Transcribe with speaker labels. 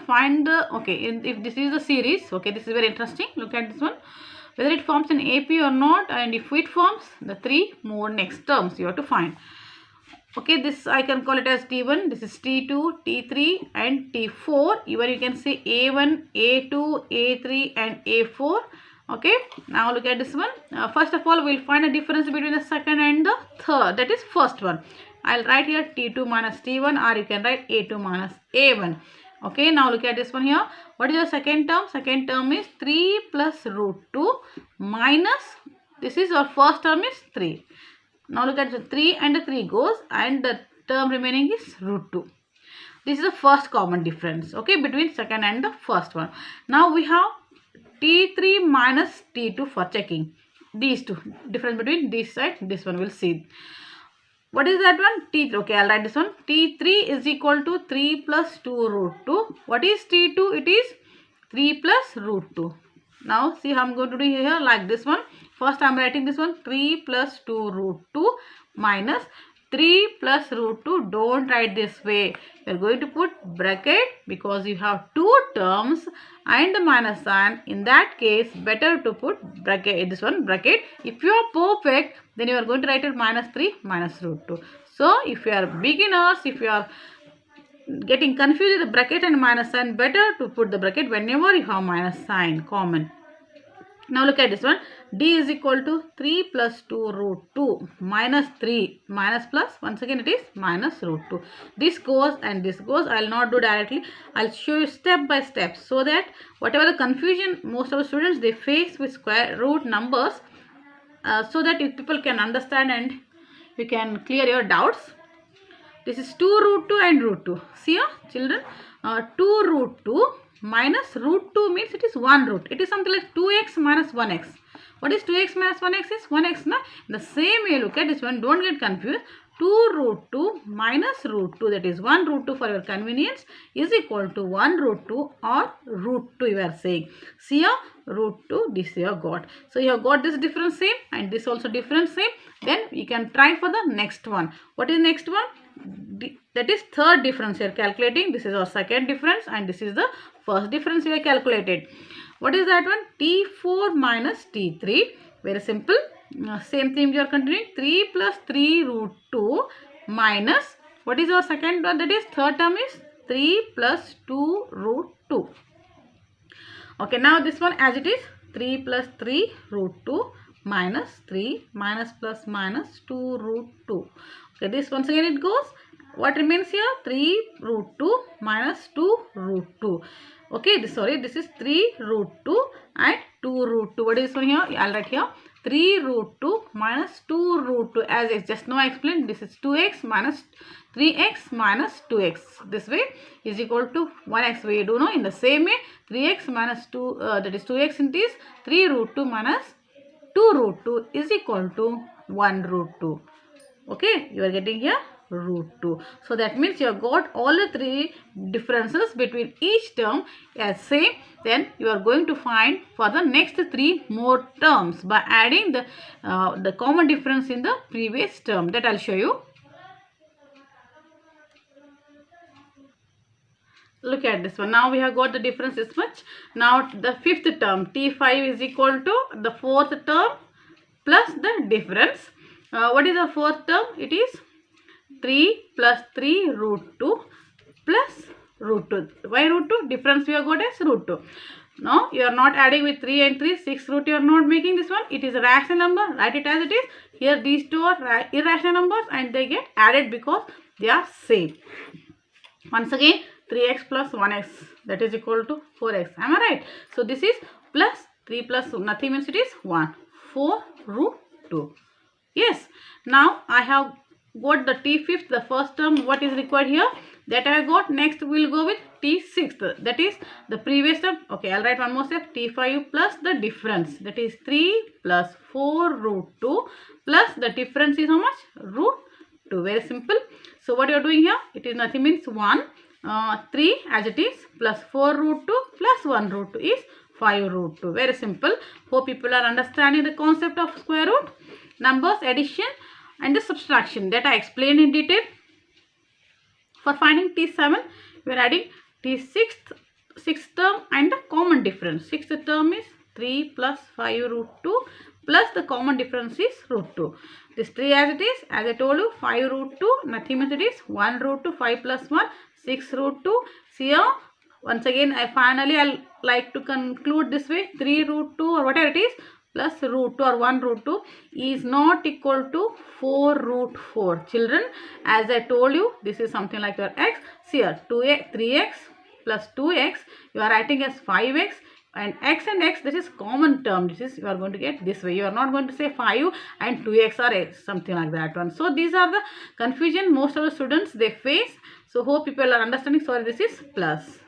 Speaker 1: one, find the, okay, if this is a series, okay, this is very interesting. Look at this one, whether it forms an AP or not, and if it forms, the 3 more next terms you have to find. Okay, this I can call it as T1, this is T2, T3 and T4. Even you can say A1, A2, A3 and A4. Okay, now look at this one. First of all, we'll find a difference between the second and the third, that is first one. I'll write here T2 minus T1, or you can write A2 minus A1. Okay, now look at this one here. What is the second term? Second term is 3 plus root 2 minus, this is our first term is 3. Now look at the 3 and the 3 goes, and the term remaining is root 2. This is the first common difference, okay, between second and the first one. Now we have T3 minus T2 for checking. These two, difference between this side, this one we'll see. What is that one? T3, okay, I'll write this one. T3 is equal to 3 plus 2 root 2. What is T2? It is 3 plus root 2. Now see how I'm going to do here, like this one. First I'm writing this one, 3 plus 2 root 2 minus 3 plus root 2. Don't write this way. You're going to put bracket because you have two terms and the minus sign. In that case, better to put bracket, this one bracket. If you are perfect, then you are going to write it minus 3 minus root 2. So if you are beginners, if you are getting confused with the bracket and minus sign, better to put the bracket whenever you have minus sign common. Now look at this one. D is equal to 3 plus 2 root 2 minus 3 minus plus, once again it is minus root 2. This goes and this goes. I will not do directly. I will show you step by step, so that whatever the confusion most of the students they face with square root numbers, so that if people can understand and you can clear your doubts. This is 2 root 2 and root 2. See here children, 2 root 2 minus root 2 means it is 1 root. It is something like 2x minus 1x. What is 2x minus 1x is 1x. Na? In the same way, look at this one. Don't get confused. 2 root 2 minus root 2, that is 1 root 2 for your convenience, is equal to 1 root 2 or root 2 you are saying. See here, root 2, this you have got. So you have got this difference same and this also difference same. Then you can try for the next one. What is next one? That is third difference you are calculating. This is our second difference and this is the first difference we have calculated. What is that one? T4 minus T3. Very simple. Same thing we are continuing. 3 plus 3 root 2 minus, what is our second one? That is third term is 3 plus 2 root 2. Okay, now this one as it is 3 plus 3 root 2 minus 3 minus plus minus 2 root 2. Okay, this once again it goes. What remains here? 3 root 2 minus 2 root 2. Okay, this is 3 root 2 and 2 root 2. What is this one here? I'll write here 3 root 2 minus 2 root 2. As I just now explained, this is 2x minus 3x minus 2x. This way is equal to 1x. We do know in the same way 3x minus 2, that is 2x into this 3 root 2 minus 2 root 2 is equal to 1 root 2. Okay, you are getting here root 2. So that means you have got all the three differences between each term as same. Then you are going to find for the next three more terms by adding the common difference in the previous term. That I'll show you. Look at this one. Now we have got the difference this much. Now the fifth term T5 is equal to the fourth term plus the difference. What is the fourth term? It is 3 plus 3 root 2 plus root 2. Why root 2? Difference we have got as root 2. Now you are not adding with 3 and 3, 6 root you are not making this one. It is a rational number. Write it as it is. Here these two are irrational numbers and they get added because they are same. Once again 3x plus 1x, that is equal to 4x. Am I right? So this is plus 3 plus nothing means it is 1. 4 root 2. Yes. Now I have got the T5th, the first term what is required here, that I got. Next we will go with T6th, that is the previous term. Okay, I'll write one more step. T5 plus the difference, that is 3 plus 4 root 2 plus the difference is how much? Root 2. Very simple. So what you are doing here, it is nothing means 1, 3 as it is plus 4 root 2 plus 1 root 2 is 5 root 2. Very simple. Hope people are understanding the concept of square root, numbers, addition and the subtraction that I explained in detail. For finding T7, we are adding T6th sixth term and the common difference. Sixth term is 3 plus 5 root 2 plus the common difference is root 2. This 3 as it is, as I told you, 5 root 2, nothing means it is 1 root 2, 5 plus 1, 6 root 2. See here, once again, I'll like to conclude this way, 3 root 2 or whatever it is, plus root 2 or 1 root 2 is not equal to 4 root 4. Children, as I told you, this is something like your x. See here, 2x, 3x plus 2x, you are writing as 5x. And x, this is common term. This is, you are going to get this way. You are not going to say 5 and 2x or x, something like that one. So these are the confusion most of the students they face. So hope people are understanding. Sorry, this is plus.